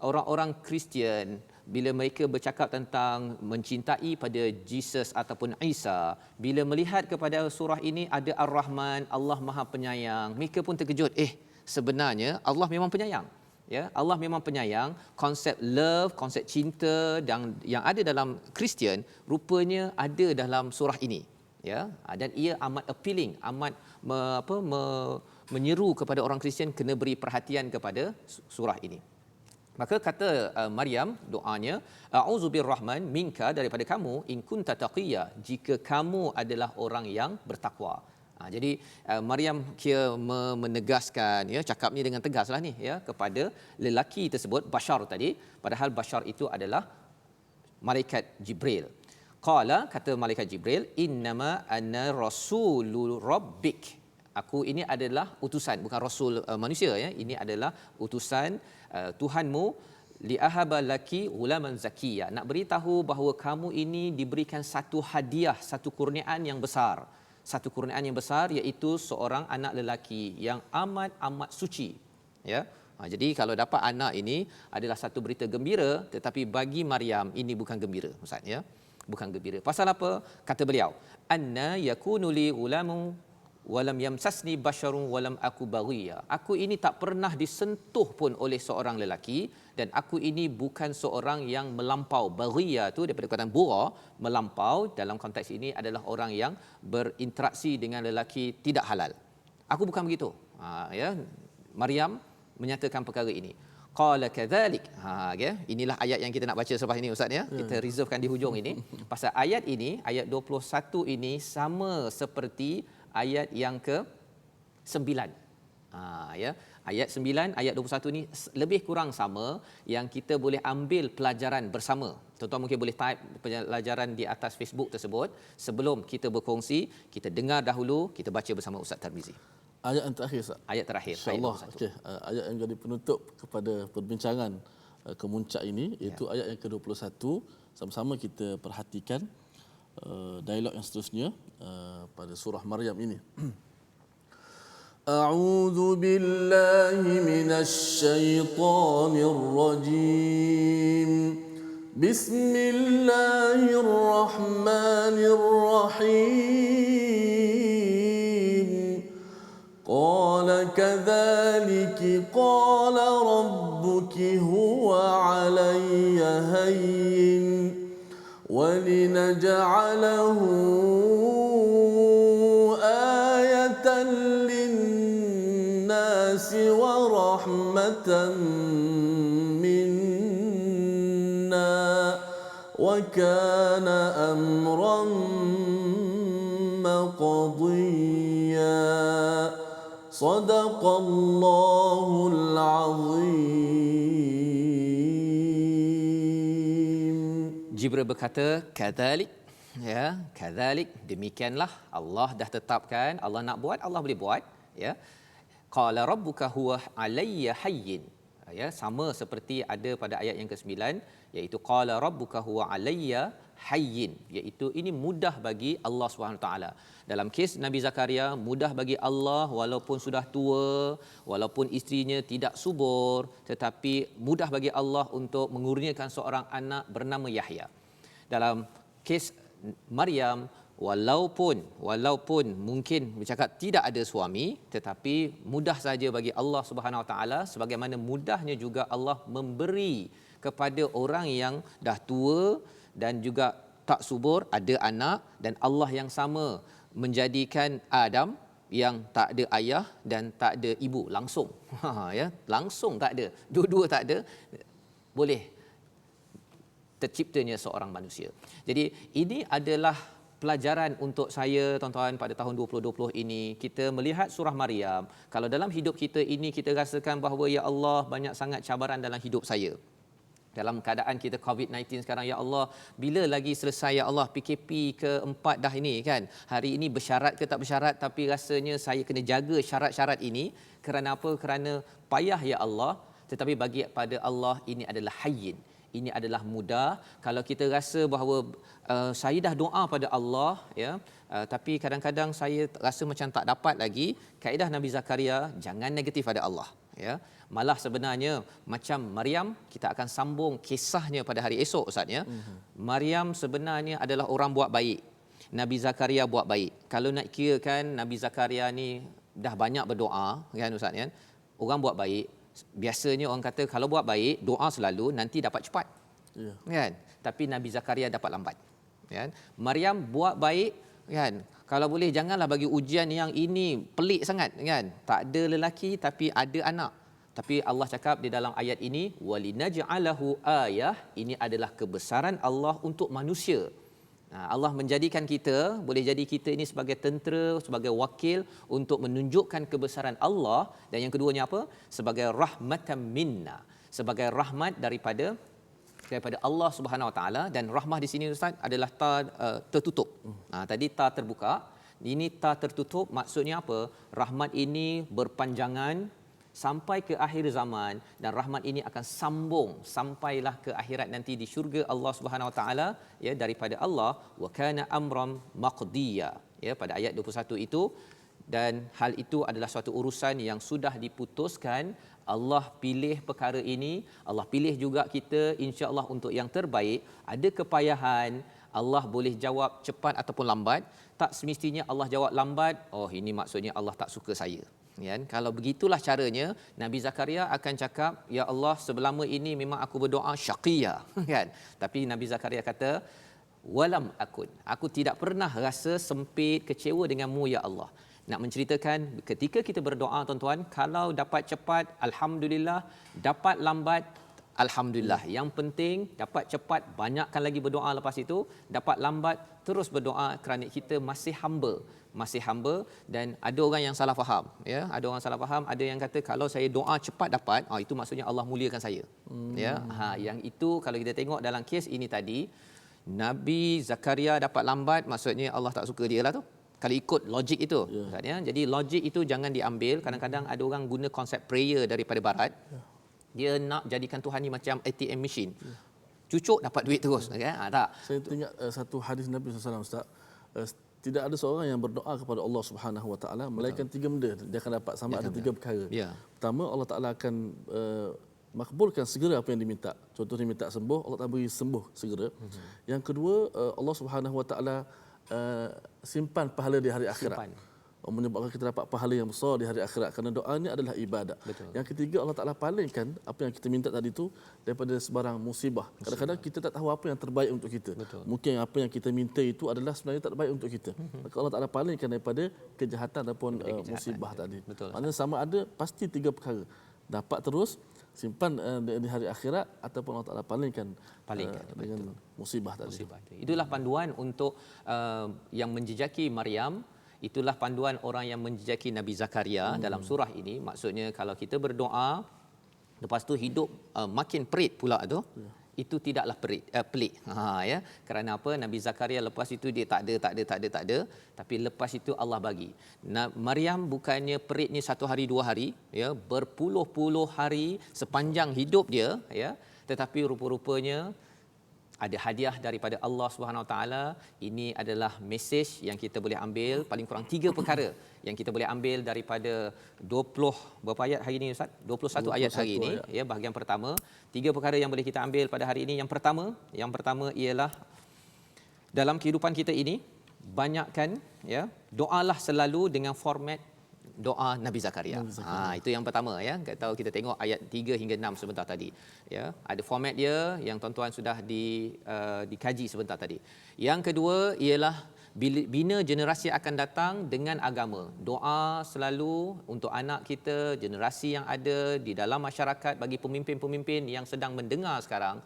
orang-orang Kristian, bila mereka bercakap tentang mencintai pada Jesus ataupun Isa, bila melihat kepada surah ini ada Ar-Rahman, Allah Maha Penyayang, mereka pun terkejut. Sebenarnya Allah memang penyayang. Ya, Allah memang penyayang. Konsep love, konsep cinta yang ada dalam Kristian rupanya ada dalam surah ini. Ya, dan ia amat appealing, amat menyeru kepada orang Kristian kena beri perhatian kepada surah ini. Maka kata Maryam, doanya, a'udzu birrahman minka, daripada kamu, in kunta taqiyya, jika kamu adalah orang yang bertakwa. Jadi Maryam kira menegaskan, ya, cakapnya dengan tegaslah ni, ya, kepada lelaki tersebut, Bashar tadi, padahal Bashar itu adalah malaikat Jibril. Qala, kata malaikat Jibril, innama ana rasulur rabbik. Aku ini adalah utusan, bukan rasul manusia, ya. Ini adalah utusan Tuhanmu, li ahaba laki ghulaman zakiyya, nak beritahu bahawa kamu ini diberikan satu hadiah, satu kurniaan yang besar. Satu kurniaan yang besar, iaitu seorang anak lelaki yang amat suci, ya. Jadi kalau dapat anak ini adalah satu berita gembira, tetapi bagi Maryam ini bukan gembira ustaz, ya. Bukan gembira. Pasal apa? Kata beliau, anna yakunu li ghulamu walam yamsasni basharun walam aku baghiya. Aku ini tak pernah disentuh pun oleh seorang lelaki, dan aku ini bukan seorang yang melampau. Baghiya tu daripada perkataan bura, melampau, dalam konteks ini adalah orang yang berinteraksi dengan lelaki tidak halal. Aku bukan begitu. Ya, Maryam menyatakan perkara ini. Qala kadzalik. Ya, inilah ayat yang kita nak baca selepas ini ustaz, ya. Kita reservekan di hujung ini. Pasal ayat ini, ayat 21 ini sama seperti ayat yang ke-9. Ya, ayat 9, ayat 21 ni lebih kurang sama, yang kita boleh ambil pelajaran bersama. Tuan-tuan mungkin boleh type pelajaran di atas Facebook tersebut. Sebelum kita berkongsi, kita dengar dahulu, kita baca bersama Ustaz Tarmizi. Ayat yang terakhir Ustaz. Ayat terakhir. InsyaAllah. Okey, ayat yang jadi penutup kepada perbincangan kemuncak ini, iaitu ayat yang ke-21. Sama-sama kita perhatikan dialog yang seterusnya pada surah Maryam ini. A'udzu billahi minasy syaithanir rajim. Bismillahirrahmanirrahim. Qala kadzalika qala rabbuki huwa 'alayya hayyin ولنجعله آية للناس ورحمة منا وكان أمرا مقضيا صدق الله العظيم. Sadaqallahul azim. Masya-Allah, tabarakallah. Inilah ayat yang kita nak baca selepas ini ustaz, ya. Kita reservekan di hujung ini. Pasal ayat ini, ayat 21 ini sama seperti ayat yang ke-9. Ya, Maryam menyatakan perkara ini. Qala kadzalika qala rabbuki huwa 'alayya hayyin ولنجعله آية للناس ورحمة منا وكان أمرا مقضيا صدق الله العظيم. Jibril berkata, kadzalik, ya, kadzalik, demikianlah Allah dah tetapkan, Allah nak buat, Allah boleh buat, ya. Qala rabbuka huwa alayya hayyin, ya, sama seperti ada pada ayat yang ke-9, iaitu qala rabbuka huwa alayya hayyin, iaitu ini mudah bagi Allah Subhanahu taala. Dalam kes Nabi Zakaria, mudah bagi Allah walaupun sudah tua, walaupun isterinya tidak subur, tetapi mudah bagi Allah untuk mengurniakan seorang anak bernama Yahya. Dalam kes Maryam, walaupun mungkin bercakap tidak ada suami, tetapi mudah saja bagi Allah Subhanahu Wa Taala, sebagaimana mudahnya juga Allah memberi kepada orang yang dah tua dan juga tak subur ada anak, dan Allah yang sama menjadikan Adam yang tak ada ayah dan tak ada ibu langsung. Ya, langsung tak ada. Dua-dua tak ada. Boleh terciptanya seorang manusia. Jadi ini adalah pelajaran untuk saya, tuan-tuan, pada tahun 2020 ini. Kita melihat surah Maryam. Kalau dalam hidup kita ini kita rasakan bahawa ya Allah, banyak sangat cabaran dalam hidup saya. Dalam keadaan kita COVID-19 sekarang, ya Allah, bila lagi selesai ya Allah, PKP keempat dah ini kan. Hari ini bersyarat ke tak bersyarat, tapi rasanya saya kena jaga syarat-syarat ini. Kerana apa? Kerana payah ya Allah. Tetapi bagi pada Allah ini adalah hayyin. Ini adalah mudah. Kalau kita rasa bahawa saya dah doa pada Allah, ya, tapi kadang-kadang saya rasa macam tak dapat lagi, kaedah Nabi Zakaria, jangan negatif pada Allah, ya. Malah sebenarnya macam Maryam, kita akan sambung kisahnya pada hari esok, Ustaz, ya. Maryam sebenarnya adalah orang buat baik, Nabi Zakaria buat baik. Kalau nak kirakan Nabi Zakaria ni dah banyak berdoa kan, Ustaz, ya. Orang buat baik, biasanya orang kata kalau buat baik, doa selalu nanti dapat cepat. Ya. Kan? Tapi Nabi Zakaria dapat lambat. Kan? Maryam buat baik, kan? Kalau boleh janganlah bagi ujian yang ini pelik sangat, kan? Tak ada lelaki tapi ada anak. Tapi Allah cakap di dalam ayat ini, walinaj'alahu ayah, ini adalah kebesaran Allah untuk manusia. Allah menjadikan kita, boleh jadi kita ini sebagai tentera, sebagai wakil untuk menunjukkan kebesaran Allah. Dan yang keduanya apa? Sebagai rahmatan minna, sebagai rahmat daripada Allah Subhanahu Wa Taala. Dan rahmah di sini, Ustaz, adalah ta tertutup. Tadi ta terbuka, ini ta tertutup. Maksudnya apa? Rahmat ini berpanjangan sampai ke akhir zaman, dan rahmat ini akan sambung sampailah ke akhirat nanti di syurga Allah Subhanahu Wa Taala, ya, daripada Allah. Wa kana amran maqdiya, ya, pada ayat 21 itu. Dan hal itu adalah suatu urusan yang sudah diputuskan. Allah pilih perkara ini, Allah pilih juga kita insya-Allah untuk yang terbaik. Ada kepayahan, Allah boleh jawab cepat ataupun lambat. Tak semestinya Allah jawab lambat, oh ini maksudnya Allah tak suka saya. Kan? Kalau begitulah caranya, Nabi Zakaria akan cakap, ya Allah, selama ini memang aku berdoa syaqiyah, kan? Tapi Nabi Zakaria kata, walam akun, aku tidak pernah rasa sempit, kecewa denganmu ya Allah. Nak menceritakan, ketika kita berdoa, tuan-tuan, kalau dapat cepat, alhamdulillah, dapat lambat, alhamdulillah. Yang penting dapat cepat, banyakkan lagi berdoa lepas itu. Dapat lambat, terus berdoa kerana kita masih hamba. Dan ada orang yang salah faham, ya. Ada orang salah faham, ada yang kata kalau saya doa cepat dapat, itu maksudnya Allah muliakan saya. Ya. Yang itu kalau kita tengok dalam kes ini tadi, Nabi Zakaria dapat lambat, maksudnya Allah tak suka dia lah tu. Kalau ikut logik itu, ya. Jadi logik itu jangan diambil. Kadang-kadang ada orang guna konsep prayer daripada barat. Dia nak jadikan Tuhan ni macam ATM machine. Cucuk dapat duit terus, kan? Tak. Saya teringat satu hadis Nabi SAW, Ustaz. Tidak ada seorang yang berdoa kepada Allah Subhanahu Wa Taala melainkan tiga benda dia akan dapat, sama ada tiga perkara. Ya. Pertama, Allah Taala akan makbulkan segera apa yang diminta. Contohnya minta sembuh, Allah Taala beri sembuh segera. Yang kedua, Allah Subhanahu Wa Taala simpan pahala di hari akhirat. Menyebabkan kita dapat pahala yang besar di hari akhirat, kerana doa ini adalah ibadat. Betul. Yang ketiga, Allah Taala palingkan apa yang kita minta tadi itu daripada sebarang musibah. Kadang-kadang kita tak tahu apa yang terbaik untuk kita. Betul. Mungkin apa yang kita minta itu adalah sebenarnya tak terbaik untuk kita. Maka Allah Taala palingkan daripada kejahatan ataupun musibah tadi. Betul. Maknanya sama ada pasti tiga perkara. Dapat terus, simpan di hari akhirat, ataupun Allah Taala palingkan dengan musibah tadi. Itulah panduan untuk yang menjejaki Maryam. Itulah panduan orang yang menjejaki Nabi Zakaria dalam surah ini. Maksudnya kalau kita berdoa, lepas tu hidup makin perit pula tu, itu tidaklah pelik. Ya. Kerana apa? Nabi Zakaria lepas itu dia tak ada, tapi lepas itu Allah bagi. Maryam bukannya peritnya 1 hari 2 hari, ya, berpuluh-puluh hari sepanjang hidup dia, ya. Tetapi rupa-rupanya ada hadiah daripada Allah Subhanahu Wa Taala. Ini adalah mesej yang kita boleh ambil, paling kurang 3 perkara yang kita boleh ambil daripada 20 berapa ayat hari ini Ustaz? 21 ayat hari ini, ya, bahagian pertama. 3 perkara yang boleh kita ambil pada hari ini. Yang pertama ialah dalam kehidupan kita ini banyakkan, ya, doalah selalu dengan format doa Nabi Zakaria. Itu yang pertama, ya. Kalau kita tengok ayat 3 hingga 6 sebentar tadi, ya, ada format dia yang tuan-tuan sudah dikaji sebentar tadi. Yang kedua ialah bina generasi akan datang dengan agama. Doa selalu untuk anak kita, generasi yang ada di dalam masyarakat, bagi pemimpin-pemimpin yang sedang mendengar sekarang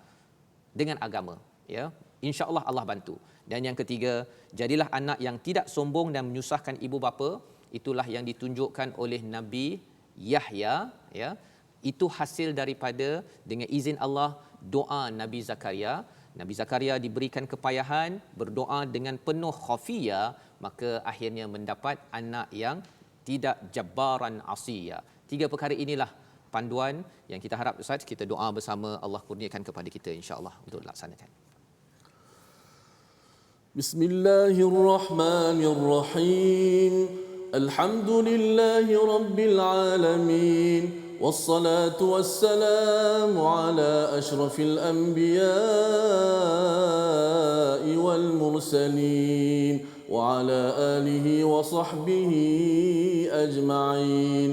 dengan agama, ya. Insya-Allah Allah bantu. Dan yang ketiga, jadilah anak yang tidak sombong dan menyusahkan ibu bapa. Itulah yang ditunjukkan oleh Nabi Yahya, ya. Itu hasil daripada dengan izin Allah doa Nabi Zakaria. Nabi Zakaria diberikan kepayahan, berdoa dengan penuh khafiyah, maka akhirnya mendapat anak yang tidak jabbaran asiya. 3 perkara inilah panduan yang kita harap Ustaz kita doa bersama Allah kurniakan kepada kita insya-Allah untuk laksanakan. Bismillahirrahmanirrahim. Alhamdulillahi rabbil alamin. والصلاة والسلام على أشرف الأنبياء والمرسلين وعلى آله وصحبه أجمعين.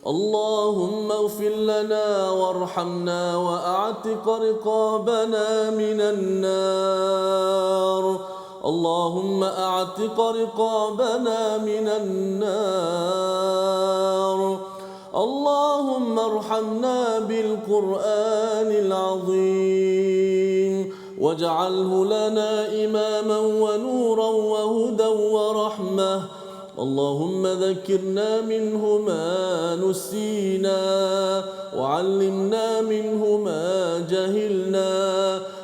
اللهم اغفر لنا وارحمنا وأعتق رقابنا من النار. اللهم أعتق رقابنا من النار. اللهم ارحمنا بالقرآن العظيم واجعله لنا إماما ونورا وهدى ورحمة. اللهم ذكرنا منه ما نسينا وعلمنا منه ما جهلنا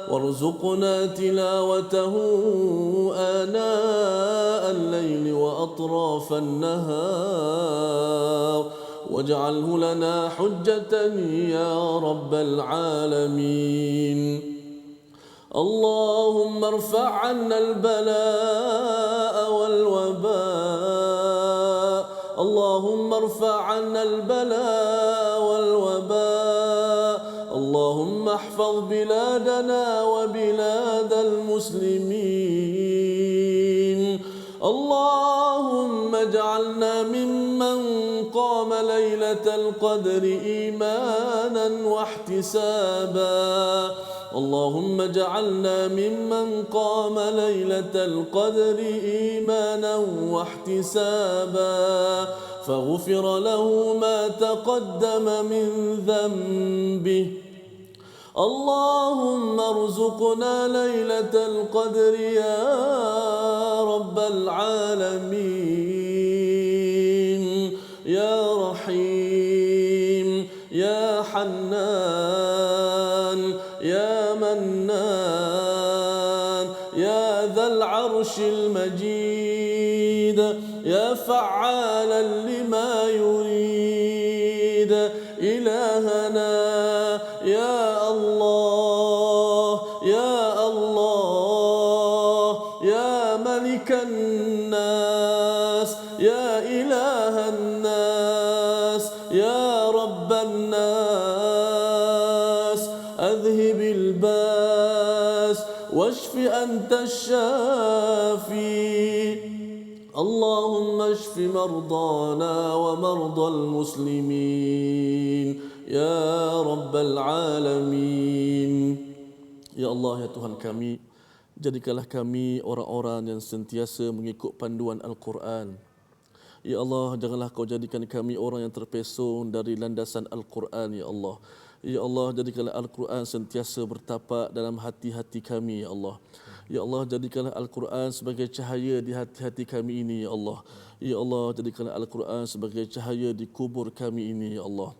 وارزقنا تلاوته آناء الليل وأطراف النهار واجعله لنا حجة يا رب العالمين. اللهم ارفع عنا البلاء والوباء. اللهم ارفع عنا البلاء والوباء. اللهم احفظ بلادنا وبلاد المسلمين. اللهم اجعلنا ممن قام ليلة القدر إيمانا واحتسابا. اللهم اجعلنا ممن قام ليلة القدر إيمانا واحتسابا فغفر له ما تقدم من ذنبه. اللهم ارزقنا ليلة القدر يا رب العالمين. يا رحيم يا حنان يا منان يا ذا العرش المجيد يا فعالا لما يريد. إلهنا يا الله يا الله يا ملك الناس يا إله الناس يا رب الناس أذهب الباس واشف أنت الشافي. اللهم اشف مرضانا ومرضى المسلمين يا رب العالمين. Ya Allah, ya Tuhan kami, jadikanlah kami orang-orang yang sentiasa mengikut panduan Al-Quran. Ya Allah, janganlah kau jadikan kami orang yang terpesong dari landasan Al-Quran, ya Allah. Ya Allah, jadikanlah Al-Quran sentiasa bertapak dalam hati-hati kami, ya Allah. Ya Allah, jadikanlah Al-Quran sebagai cahaya di hati-hati kami ini, ya Allah. Ya Allah, jadikanlah Al-Quran sebagai cahaya di kubur kami ini, ya Allah.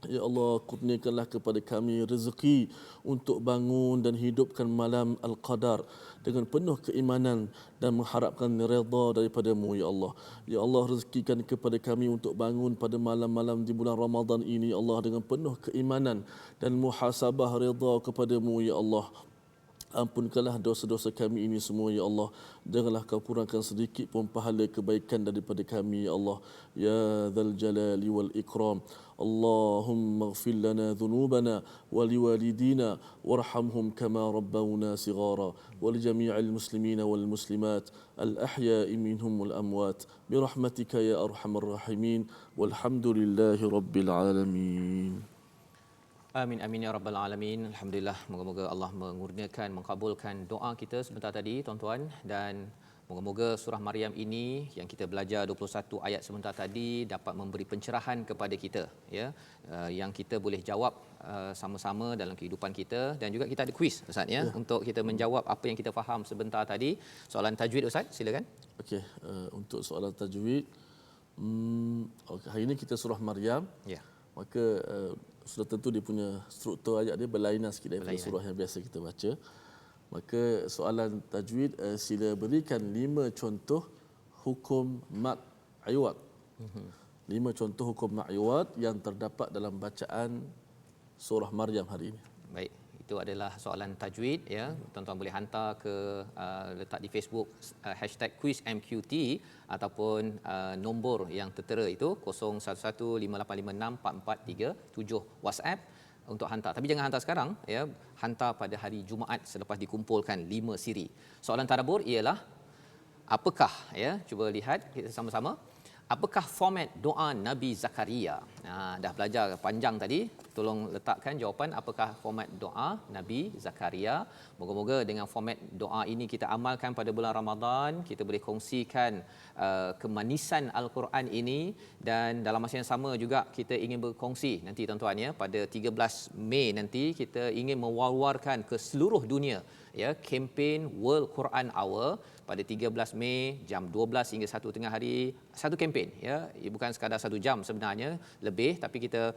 Ya Allah, kurniakanlah kepada kami rezeki untuk bangun dan hidupkan malam Al-Qadar dengan penuh keimanan dan mengharapkan redha daripada-Mu, Ya Allah. Ya Allah, rezekikan kepada kami untuk bangun pada malam-malam di bulan Ramadan ini, Ya Allah, dengan penuh keimanan dan muhasabah redha kepada-Mu, Ya Allah. Ampunkanlah dosa-dosa kami ini semua, Ya Allah. Janganlah kau kurangkan sedikit pun pahala kebaikan daripada kami, Ya Allah. Ya Dzal Jalali wal Ikram. Allahumma ighfir lana dhunubana wa liwalidina warhamhum kama rabbawna sighara wa li jami'il muslimina wal muslimat al ahya'i minhum wal amwat bi rahmatika ya arhamar rahimin walhamdulillahi rabbil alamin. Amin amin ya rabbal alamin. Alhamdulillah, moga-moga Allah mengurniakan, mengkabulkan doa kita sebentar tadi tuan-tuan, dan moga-moga surah Maryam ini yang kita belajar 21 ayat sebentar tadi dapat memberi pencerahan kepada kita, ya, yang kita boleh jawab sama-sama dalam kehidupan kita. Dan juga kita ada kuis Ustaz, ya, untuk kita menjawab apa yang kita faham sebentar tadi. Soalan tajwid Ustaz, silakan. Okey, untuk soalan tajwid, hari ini kita surah Maryam. Ya. Maka sudah tentu dia punya struktur ayat dia berlainan sikit daripada surah yang biasa kita baca. Maka soalan tajwid, sila berikan 5 contoh hukum mad iwad. 5 contoh hukum mad iwad yang terdapat dalam bacaan surah Maryam hari ini. Baik, itu adalah soalan tajwid, ya. Tuan-tuan boleh hantar ke letak di Facebook #QuizMQT ataupun nombor yang tertera itu 0115856443 WhatsApp untuk hantar. Tapi jangan hantar sekarang, ya. Hantar pada hari Jumaat selepas dikumpulkan 5 siri. Soalan tadabbur ialah apakah, ya, cuba lihat kita sama-sama. Apakah format doa Nabi Zakaria? Dah belajar panjang tadi. Tolong letakkan jawapan apakah format doa Nabi Zakaria. Moga-moga dengan format doa ini kita amalkan pada bulan Ramadan. Kita boleh kongsikan kemanisan Al-Quran ini. Dan dalam masa yang sama juga kita ingin berkongsi nanti tuan-tuan, ya, pada 13 Mei nanti kita ingin mewar-warkan ke seluruh dunia, ya, kempen World Quran Hour pada 13 Mei jam 12 hingga 1 tengah hari. Satu kempen, ya, bukan sekadar 1 jam sebenarnya, lebih, tapi kita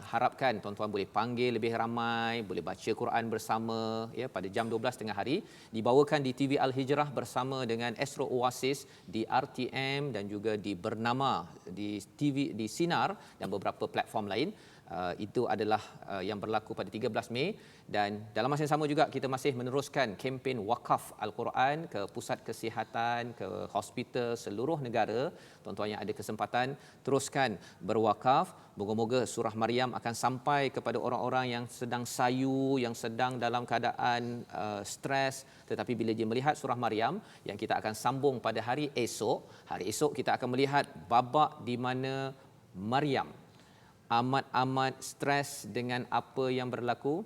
harapkan tuan-tuan boleh panggil lebih ramai, boleh baca Quran bersama, ya, pada jam 12 tengah hari, dibawakan di TV Al-Hijrah bersama dengan Astro Oasis di RTM dan juga di Bernama di TV di Sinar dan beberapa platform lain. Itu adalah yang berlaku pada 13 Mei. Dan dalam masa yang sama juga kita masih meneruskan kempen wakaf Al-Quran ke pusat kesihatan, ke hospital seluruh negara. Tuan-tuan yang ada kesempatan, teruskan berwakaf. Moga-moga surah Maryam akan sampai kepada orang-orang yang sedang sayu, yang sedang dalam keadaan stres. Tetapi bila dia melihat surah Maryam yang kita akan sambung pada hari esok kita akan melihat babak di mana Maryam amat-amat stres dengan apa yang berlaku,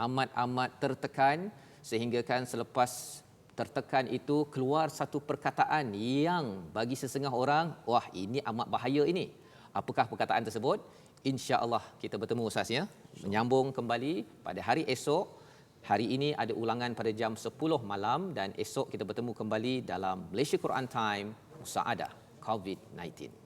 amat-amat tertekan, sehingga kan selepas tertekan itu keluar satu perkataan yang bagi sesengah orang, wah, ini amat bahaya ini. Apakah perkataan tersebut? Insya-Allah kita bertemu Ustaz, ya, menyambung kembali pada hari esok. Hari ini ada ulangan pada jam 10 malam dan esok kita bertemu kembali dalam Malaysia Quran Time Musaadah COVID-19.